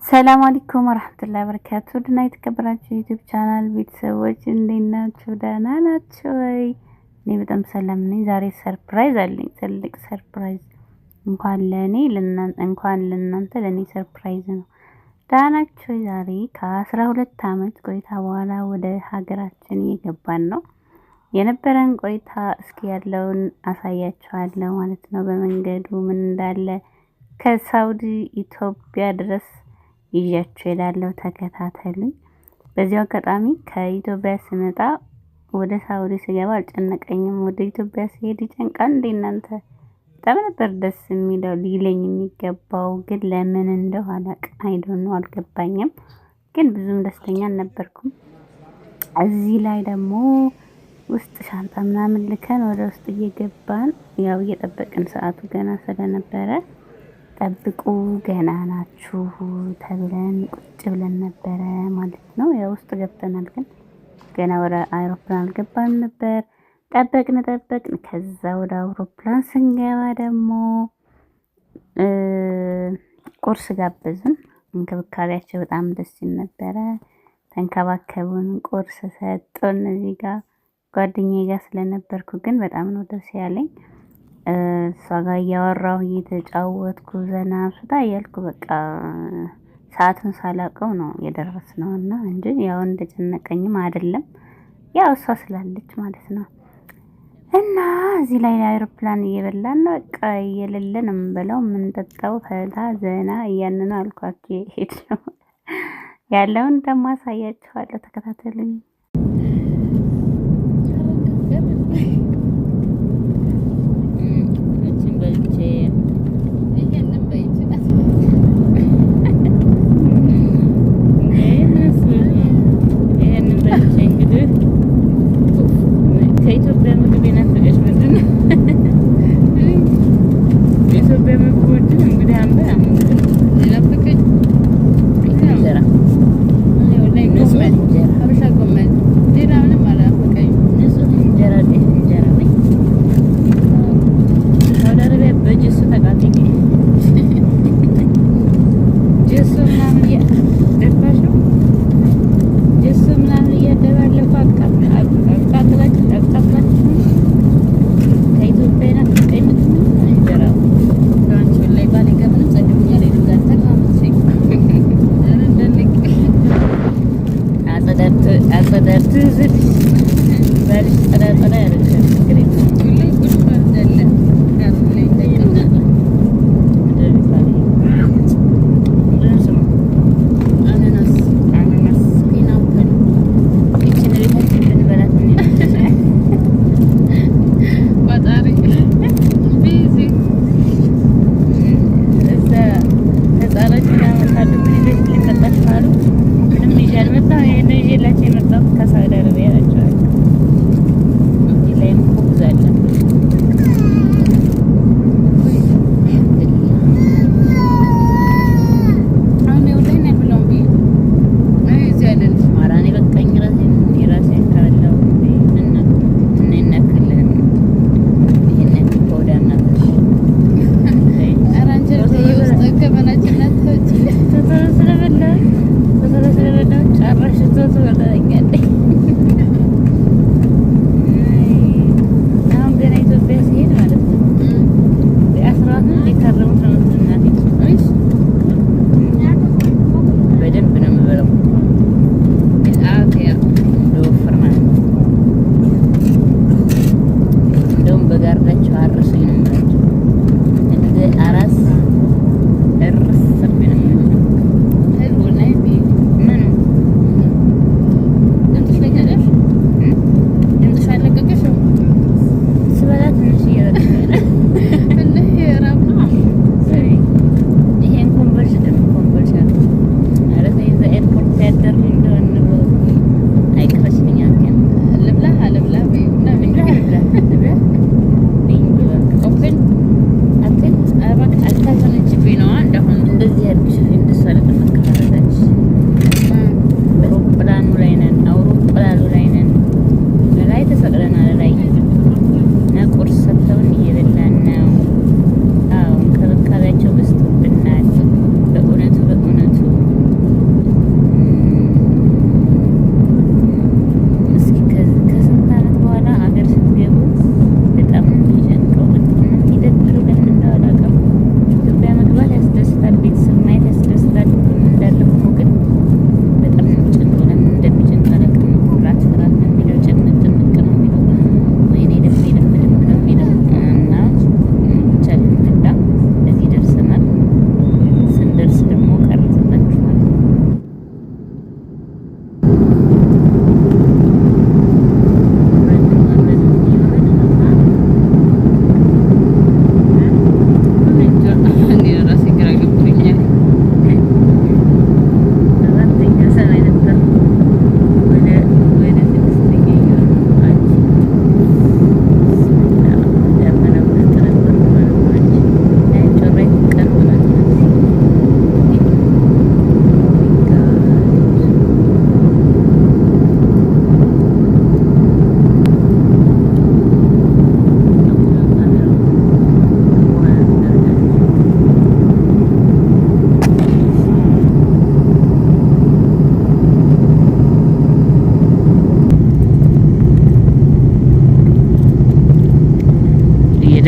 ሰላም አለይኩም ወራህመቱላሂ ወበረካቱ። ድና የተከበራችሁ ዩቲዩብ ቻናል ቤተሰቦች እንዴት ናችሁ? ደህና ናችሁ ወይ? እኔ በጣም ሰላም ነኝ። ዛሬ ሰርፕራይዝ አለኝ፣ ትልቅ ሰርፕራይዝ። እንኳን ለእናንተ ለኔ ሰርፕራይዝ ነው። ደህና ናችሁ ወይ? ዛሬ ከ12 ዓመት ቆይታ በኋላ ወደ ሀገራችን እየገባን ነው። የነበረን ቆይታ እስኪ ያለውን አሳያችኋለሁ ማለት ነው። በመንገዱ ምን እንዳለ ከሳውዲ ኢትዮጵያ ድረስ ይዣችሁ እሄዳለሁ። ተከታተሉኝ። በዚህ አጋጣሚ ከኢትዮጵያ ስመጣ ወደ ሳውዲ ስገባ አልጨነቀኝም። ወደ ኢትዮጵያ ሲሄድ ይጨንቃል እንዴ እናንተ? በጣም ነበር ደስ የሚለው ሊለኝ የሚገባው ግን ለምን እንደው አይዶን ነው አልገባኝም። ግን ብዙም ደስተኛ አልነበርኩም። እዚህ ላይ ደግሞ ውስጥ ሻንጣ ምናምን ልከን ወደ ውስጥ እየገባን ያው እየጠበቅን ሰዓቱ ገና ስለነበረ ጠብቁ ገና ናችሁ ተብለን ቁጭ ብለን ነበረ ማለት ነው። ያው ውስጥ ገብተናል ግን ገና ወደ አይሮፕላን አልገባንም ነበር። ጠበቅን። ከዛ ወደ አውሮፕላን ስንገባ ደግሞ ቁርስ ጋበዙን። እንክብካቤያቸው በጣም ደስ ይል ነበረ። ተንከባከቡን፣ ቁርስ ሰጡን። እዚህ ጋር ጓደኛዬ ጋር ስለነበርኩ ግን በጣም ነው ደስ ያለኝ። እሷ ጋር እያወራሁ እየተጫወትኩ ዘና ፍታ እያልኩ በቃ ሰዓቱን ሳላውቀው ነው የደረስነው እና እንጂ ያው እንደጨነቀኝም አይደለም፣ ያው እሷ ስላለች ማለት ነው። እና እዚህ ላይ አይሮፕላን እየበላን ነው በቃ እየሌለን የምንበላው የምንጠጣው ፈታ ዘና እያልን ነው አልኳችሁ። ይሄድ ነው ያለውን ደግሞ አሳያችኋለሁ። ተከታተሉኝ።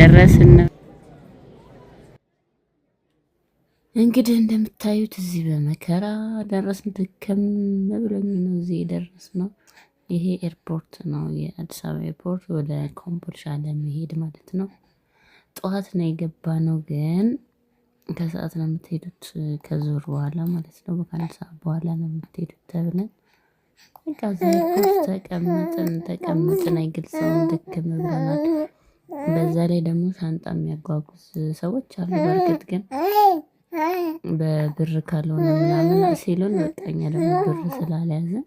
እየደረስን ነው። እንግዲህ እንደምታዩት እዚህ በመከራ ደረስን። ድከም ብሎኝ ነው እዚህ የደረስነው። ይሄ ኤርፖርት ነው፣ የአዲስ አበባ ኤርፖርት ወደ ኮምቦልቻ ለመሄድ ማለት ነው። ጠዋት ነው የገባነው፣ ግን ከሰዓት ነው የምትሄዱት ከዙር በኋላ ማለት ነው። በአንድ ሰዓት በኋላ ነው የምትሄዱት ተብለን በቃ ኤርፖርት ተቀምጥን አይገልጸውም፣ ድክም ብለናል። በዛ ላይ ደግሞ ሻንጣ የሚያጓጉዝ ሰዎች አሉ። በእርግጥ ግን በብር ካልሆነ ምናምን ሲሉን በቃ እኛ ደግሞ ብር ስላልያዝን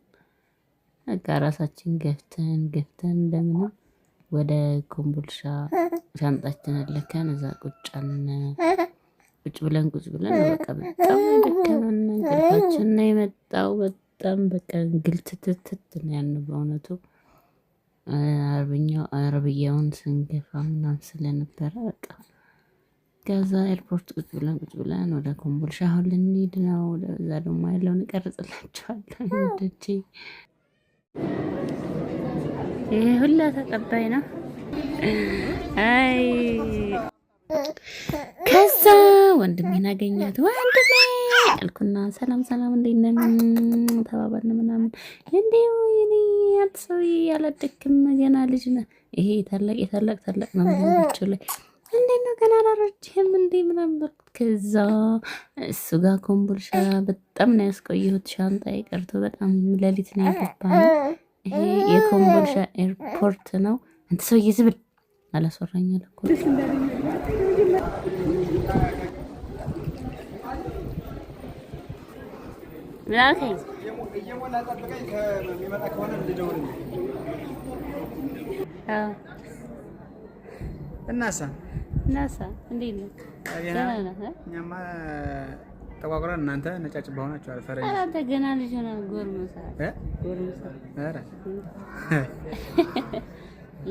በቃ ራሳችን ገፍተን እንደምንም ወደ ኮምቦልቻ ሻንጣችንን ልከን እዛ ቁጭ ብለን በቃ በጣም ደከመን። እንቅልፋችን ነው የመጣው። በጣም በቃ ግልትትት ነው ያልነው በእውነቱ። አረብያውን ስንገፋ ምናምን ስለነበረ በቃ ከዛ ኤርፖርት ቁጭ ብለን ወደ ኮምቦልቻ አሁን ልንሄድ ነው። እዛ ደግሞ ያለውን እቀርጽላችኋለሁ ወደቼ። ይሄ ሁላ ተቀባይ ነው። አይ ከዛ ወንድሜን አገኘሁት። ወንድሜ አልኩና ሰላም እንዴት ነህ ተባባልን ምናምን። እንዴው እኔ አትሰውዬ ያላደክም ገና ልጅ ነህ። ይሄ ታላቅ ነው ልጆች ላይ እንዴት ነው ገና አላረጅህም እንዴ ምናምን አልኩት። ከዛ እሱ ጋር ኮምቦልቻ በጣም ነው ያስቆየሁት። ሻንጣ ቀርቶ በጣም ሌሊት ነው የገባነው። ይሄ የኮምቦልቻ ኤርፖርት ነው። አንተ ሰውዬ ዝብል አላስወራኝ አለ እኮ ምናልከኝ እናሳ እንዴት ነው? እኛማ ተቋቁረን እናንተ ነጫጭ በሆናችሁ አልፈረኝ። ኧረ አንተ ገና ልጅ ሆነህ ጎርመሳ ኧረ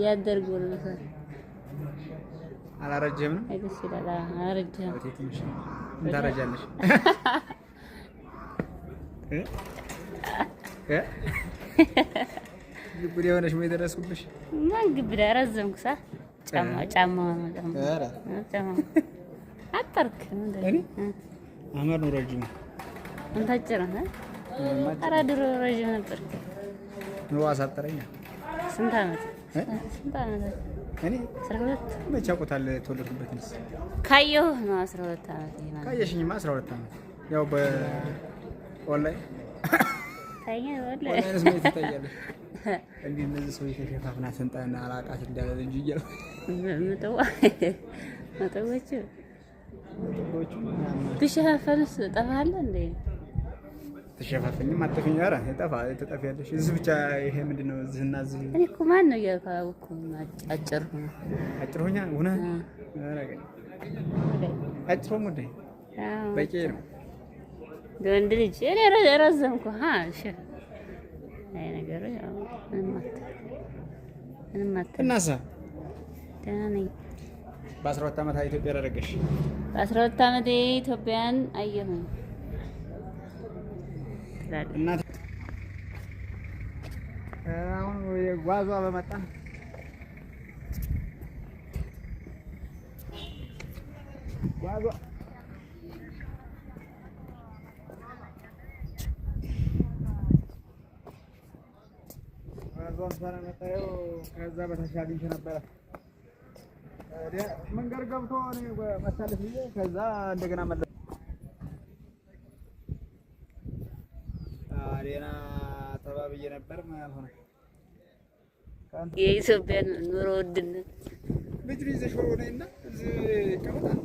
ያደር ጎርመሳ አላረጀም ነው አይደስ ይላል። አላረጀም ምን ታረጃለሽ? ግብዳ የሆነሽ ምን የደረስኩብሽ? ማን ግብዳ ረዘምኩ ሳ ጫማ አጠርክ እኔ አመር ነው ረጅም አንተ አጭር ነህ። ኧረ ድሮ ረጅም ነበርክ። ኑሮ አሳጠረኝ። ስንት ዓመት እኔ 12 መቼ አውቆታል የተወለድኩበትንስ? ካየሁህ ነው 12 ዓመት ይሆናል። ካየሽኝማ 12 ዓመት ያው በኦንላይን ታኛ ኦንላይንስ ምን ትታያለሽ? እንዴ እነዚህ ሰው የተሸፋፍና ስንጣና አላቃት እንዳለ እንጂ ይያል መተወች ትሸፋፈንስ ጠፋለህ እንዴ? ተሸፋፈኝም አጥፈኝ። ኧረ ትጠፊያለሽ። እዚህ ብቻ ይሄ ምንድነው? እዚህና እዚህ እኔ እኮ ማን ነው ያልኩ አጭር ሆኛ ሆነ። ኧረ አጭር ሆነ በቂ ነው። ወንድ ልጅ እኔ ረዘምኩ። እሺ አይ ነገሩ ያው ምንም እናሳ ደህና ነኝ። በ12 ዓመት ኢትዮጵያ ያደረገሽ? በ12 ዓመት ኢትዮጵያን አየሁኝ። እናት አሁን ጓዟ በመጣ ጓዟ ከዛ በታች አግኝቼ ነበረ። መንገድ ገብቶ መሳለፍ ብዬ ከዛ እንደገና መለስ ሌላ ተባብዬ ነበር ማለት ነው። የኢትዮጵያ ኑሮ ውድነት ልጅ ይዘሽ ወደ እዚህ ይቀመጣል።